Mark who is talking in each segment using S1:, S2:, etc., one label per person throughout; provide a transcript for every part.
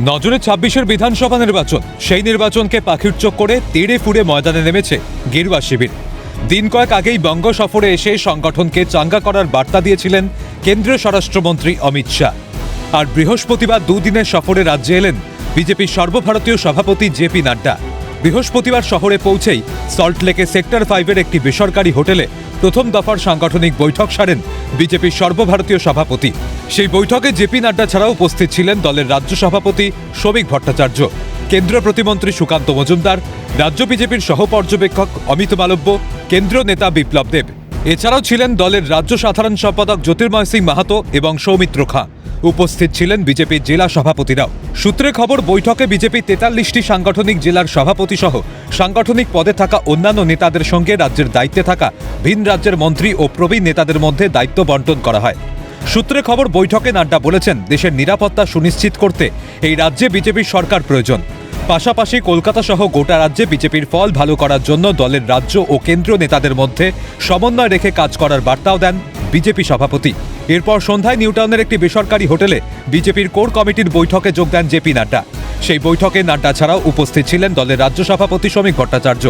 S1: নজরে ২৬-এর বিধানসভা নির্বাচন। সেই নির্বাচনকে পাখির চোখ করে তেড়ে ফুড়ে ময়দানে নেমেছে গেরুয়া শিবির। দিন কয়েক আগেই বঙ্গ সফরে এসে সংগঠনকে চাঙ্গা করার বার্তা দিয়েছিলেন কেন্দ্রীয় স্বরাষ্ট্রমন্ত্রী অমিত শাহ। আর বৃহস্পতিবার দুদিনের সফরে রাজ্যে এলেন বিজেপির সর্বভারতীয় সভাপতি জেপি নাড্ডা। বৃহস্পতিবার শহরে পৌঁছেই সল্টলেকে সেক্টর 5-এর একটি বেসরকারি হোটেলে প্রথম দফার সাংগঠনিক বৈঠক সারেন বিজেপির সর্বভারতীয় সভাপতি। সেই বৈঠকে জেপি নাড্ডা ছাড়াও উপস্থিত ছিলেন দলের রাজ্য সভাপতি শ্রমিক ভট্টাচার্য, কেন্দ্রীয় প্রতিমন্ত্রী সুকান্ত মজুমদার, রাজ্য বিজেপির সহ পর্যবেক্ষক অমিত মালব্য, কেন্দ্রীয় নেতা বিপ্লব দেব। এছাড়াও ছিলেন দলের রাজ্য সাধারণ সম্পাদক জ্যোতির্ময় সিং মাহাতো এবং সৌমিত্র খাঁ। উপস্থিত ছিলেন বিজেপির জেলা সভাপতিরাও। সূত্রে খবর, বৈঠকে বিজেপি ৪৩টি সাংগঠনিক জেলার সভাপতি সহ সাংগঠনিক পদে থাকা অন্যান্য নেতাদের সঙ্গে রাজ্যের দায়িত্বে থাকা ভিন রাজ্যের মন্ত্রী ও প্রবীণ নেতাদের মধ্যে দায়িত্ব বন্টন করা হয়। সূত্রে খবর, বৈঠকে নাড্ডা বলেছেন, দেশের নিরাপত্তা সুনিশ্চিত করতে এই রাজ্যে বিজেপির সরকার প্রয়োজন। পাশাপাশি কলকাতা সহ গোটা রাজ্যে বিজেপির ফল ভালো করার জন্য দলের রাজ্য ও কেন্দ্রীয় নেতাদের মধ্যে সমন্বয় রেখে কাজ করার বার্তাও দেন বিজেপি সভাপতি। এরপর সন্ধ্যায় নিউটাউনের একটি বেসরকারি হোটেলে বিজেপির কোর কমিটির বৈঠকে যোগ দেন জেপি নাড্ডা। সেই বৈঠকে নাড্ডা ছাড়াও উপস্থিত ছিলেন দলের রাজ্য সভাপতি শ্রমিক ভট্টাচার্য,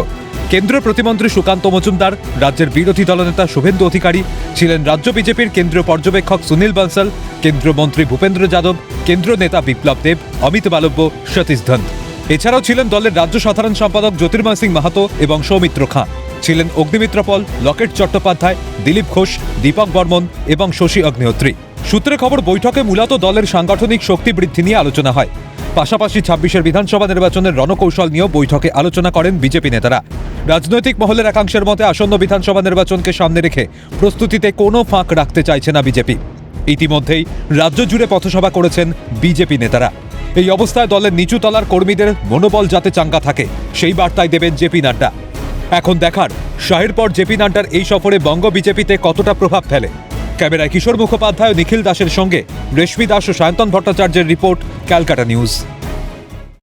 S1: কেন্দ্রীয় প্রতিমন্ত্রী সুকান্ত মজুমদার, রাজ্যের বিরোধী দলনেতা শুভেন্দু অধিকারী, ছিলেন রাজ্য বিজেপির কেন্দ্রীয় পর্যবেক্ষক সুনীল বানসাল, কেন্দ্রীয় মন্ত্রী ভূপেন্দ্র যাদব, কেন্দ্রীয় নেতা বিপ্লব দেব, অমিত মালব্য, সতীশ ধন। এছাড়াও ছিলেন দলের রাজ্য সাধারণ সম্পাদক জ্যোতির্ময় সিং মাহাতো এবং সৌমিত্র খাঁ। ছিলেন অগ্নিমিত্র পল, লকেট চট্টোপাধ্যায়, দিলীপ ঘোষ, দীপক বর্মন এবং শশী অগ্নিহোত্রী। সূত্রে খবর, বৈঠকে মূলত দলের সাংগঠনিক শক্তি বৃদ্ধি নিয়ে আলোচনা হয়। পাশাপাশি ২৬-এর বিধানসভা নির্বাচনের রণকৌশল নিয়েও বৈঠকে আলোচনা করেন বিজেপি নেতারা। রাজনৈতিক মহলের একাংশের মতে আসন্ন বিধানসভা নির্বাচনকে সামনে রেখে প্রস্তুতিতে কোনো ফাঁক রাখতে চাইছে না বিজেপি। ইতিমধ্যেই রাজ্য জুড়ে পথসভা করেছেন বিজেপি নেতারা। এই অবস্থায় দলের নিচু তলার কর্মীদের মনোবল যাতে চাঙ্গা থাকে সেই বার্তাই দেবেন জেপি নাড্ডা। এখন দেখার, শাহের পর জেপি নাড্ডার এই সফরে বঙ্গ বিজেপিতে কতটা প্রভাব ফেলে। ক্যামেরায় কিশোর মুখোপাধ্যায় ও নিখিল দাসের সঙ্গে রেশমি দাস ও সায়ন্তন ভট্টাচার্যের রিপোর্ট, ক্যালকাটা নিউজ।